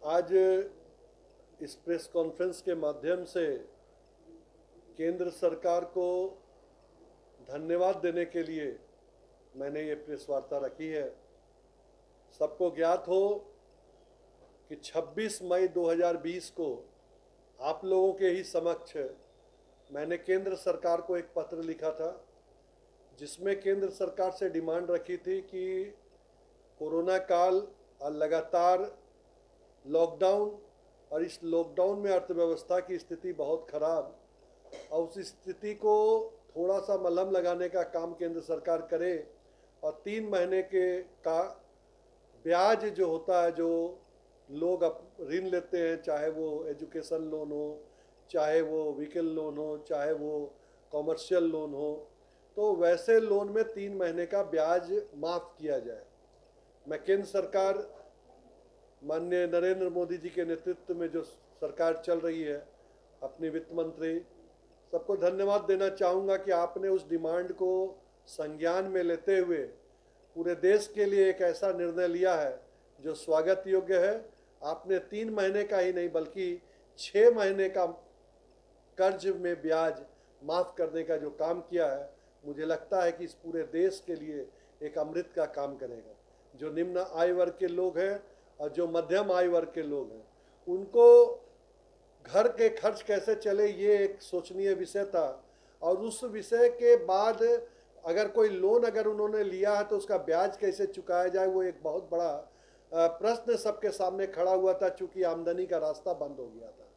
आज इस press conference के माध्यम से केंद्र सरकार को धन्यवाद देने के लिए मैंने ये प्रेस वार्ता रखी है। सबको ज्ञात हो कि 26 मई 2020 को आप लोगों के ही समक्ष मैंने केंद्र सरकार को एक पत्र लिखा था, जिसमें केंद्र सरकार से डिमांड रखी थी कि कोरोना काल और लगातार लॉकडाउन और इस लॉकडाउन में अर्थव्यवस्था की स्थिति बहुत खराब, और उस स्थिति को थोड़ा सा मलहम लगाने का काम केंद्र सरकार करे और 3 महीने के का ब्याज जो होता है, जो लोग ऋण लेते हैं, चाहे वो एजुकेशन लोन हो, चाहे वो व्हीकल लोन हो, चाहे वो कॉमर्शियल लोन हो, तो वैसे लोन में 3 महीने का ब्याज माफ़ किया जाए। मैं केंद्र सरकार माननीय नरेंद्र मोदी जी के नेतृत्व में जो सरकार चल रही है, अपनी वित्त मंत्री सबको धन्यवाद देना चाहूँगा कि आपने उस डिमांड को संज्ञान में लेते हुए पूरे देश के लिए एक ऐसा निर्णय लिया है जो स्वागत योग्य है। आपने 3 महीने का ही नहीं बल्कि 6 महीने का कर्ज में ब्याज माफ़ करने का जो काम किया है, मुझे लगता है कि इस पूरे देश के लिए एक अमृत का काम करेगा। जो निम्न आय वर्ग के लोग हैं और जो मध्यम आय वर्ग के लोग हैं, उनको घर के खर्च कैसे चले, ये एक सोचनीय विषय था। और उस विषय के बाद अगर कोई लोन अगर उन्होंने लिया है तो उसका ब्याज कैसे चुकाया जाए, वो एक बहुत बड़ा प्रश्न सबके सामने खड़ा हुआ था, चूँकि आमदनी का रास्ता बंद हो गया था।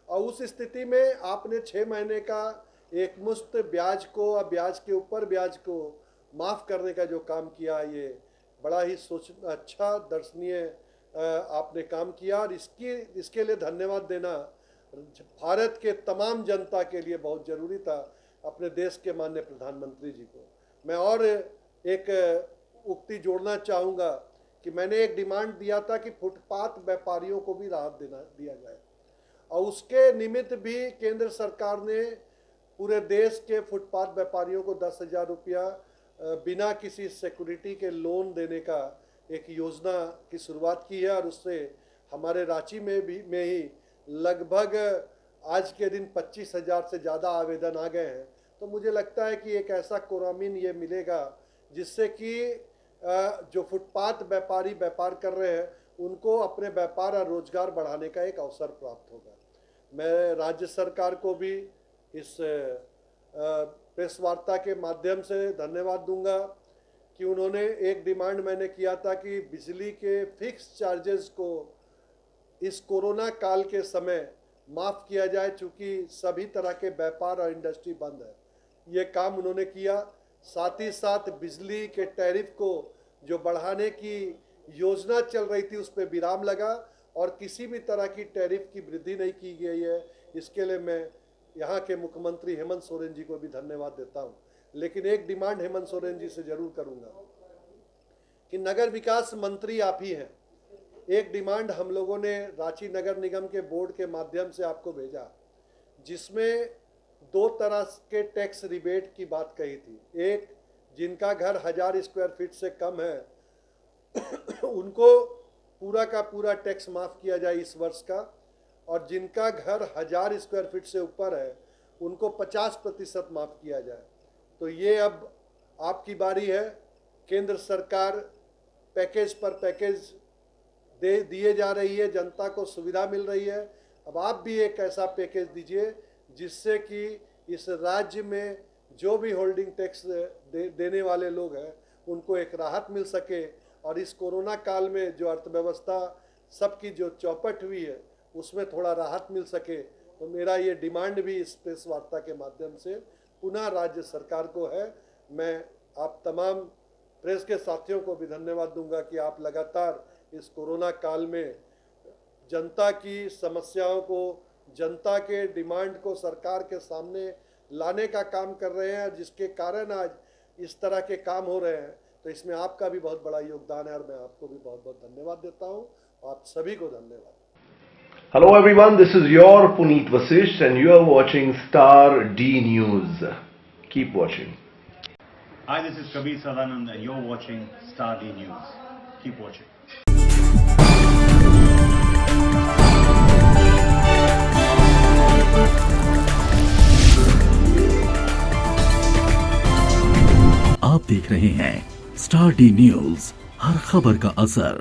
और उस स्थिति में आपने 6 महीने का एक मुश्त ब्याज को और ब्याज के ऊपर ब्याज को माफ़ करने का जो काम किया, ये बड़ा ही अच्छा दर्शनीय आपने काम किया। और इसके लिए धन्यवाद देना भारत के तमाम जनता के लिए बहुत ज़रूरी था, अपने देश के माननीय प्रधानमंत्री जी को। मैं और एक उक्ति जोड़ना चाहूँगा कि मैंने एक डिमांड दिया था कि फुटपाथ व्यापारियों को भी राहत दिया जाए, और उसके निमित्त भी केंद्र सरकार ने पूरे देश के फुटपाथ व्यापारियों को 10,000 रुपया बिना किसी सिक्योरिटी के लोन देने का एक योजना की शुरुआत की है। और उससे हमारे रांची में ही लगभग आज के दिन 25,000 से ज़्यादा आवेदन आ गए हैं। तो मुझे लगता है कि एक ऐसा कोरामीन ये मिलेगा जिससे कि जो फुटपाथ व्यापारी व्यापार कर रहे हैं, उनको अपने व्यापार और रोजगार बढ़ाने का एक अवसर प्राप्त होगा। मैं राज्य सरकार को भी इस प्रेस वार्ता के माध्यम से धन्यवाद दूंगा कि उन्होंने एक डिमांड मैंने किया था कि बिजली के फिक्स चार्जेस को इस कोरोना काल के समय माफ़ किया जाए, चूँकि सभी तरह के व्यापार और इंडस्ट्री बंद है। ये काम उन्होंने किया। साथ ही साथ बिजली के टैरिफ को जो बढ़ाने की योजना चल रही थी, उस पर विराम लगा और किसी भी तरह की टैरिफ की वृद्धि नहीं की गई है। इसके लिए मैं यहाँ के मुख्यमंत्री हेमंत सोरेन जी को भी धन्यवाद देता हूँ। लेकिन एक डिमांड हेमंत सोरेन जी से ज़रूर करूँगा कि नगर विकास मंत्री आप ही हैं। एक डिमांड हम लोगों ने रांची नगर निगम के बोर्ड के माध्यम से आपको भेजा, जिसमें 2 तरह के टैक्स रिबेट की बात कही थी। एक, जिनका घर 1000 स्क्वायर फीट से कम है उनको पूरा का पूरा टैक्स माफ़ किया जाए इस वर्ष का, और जिनका घर 1000 स्क्वायर फीट से ऊपर है उनको 50% माफ़ किया जाए। तो ये अब आपकी बारी है। केंद्र सरकार पैकेज पर पैकेज दिए जा रही है, जनता को सुविधा मिल रही है। अब आप भी एक ऐसा पैकेज दीजिए जिससे कि इस राज्य में जो भी होल्डिंग टैक्स देने वाले लोग हैं उनको एक राहत मिल सके, और इस कोरोना काल में जो अर्थव्यवस्था सबकी जो चौपट हुई है उसमें थोड़ा राहत मिल सके। तो मेरा ये डिमांड भी इस प्रेस वार्ता के माध्यम से पुनः राज्य सरकार को है। मैं आप तमाम प्रेस के साथियों को भी धन्यवाद दूंगा कि आप लगातार इस कोरोना काल में जनता की समस्याओं को, जनता के डिमांड को सरकार के सामने लाने का काम कर रहे हैं, जिसके कारण आज इस तरह के काम हो रहे हैं। तो इसमें आपका भी बहुत बड़ा योगदान है और मैं आपको भी बहुत बहुत धन्यवाद देता हूँ। आप सभी को धन्यवाद। Hello everyone, this is your Puneet Vasisht and you are watching Star D News. Keep watching. Hi, this is Kabir Sadanand and you're watching Star D News. Keep watching. आप देख रहे हैं स्टार डी न्यूज, हर खबर का असर।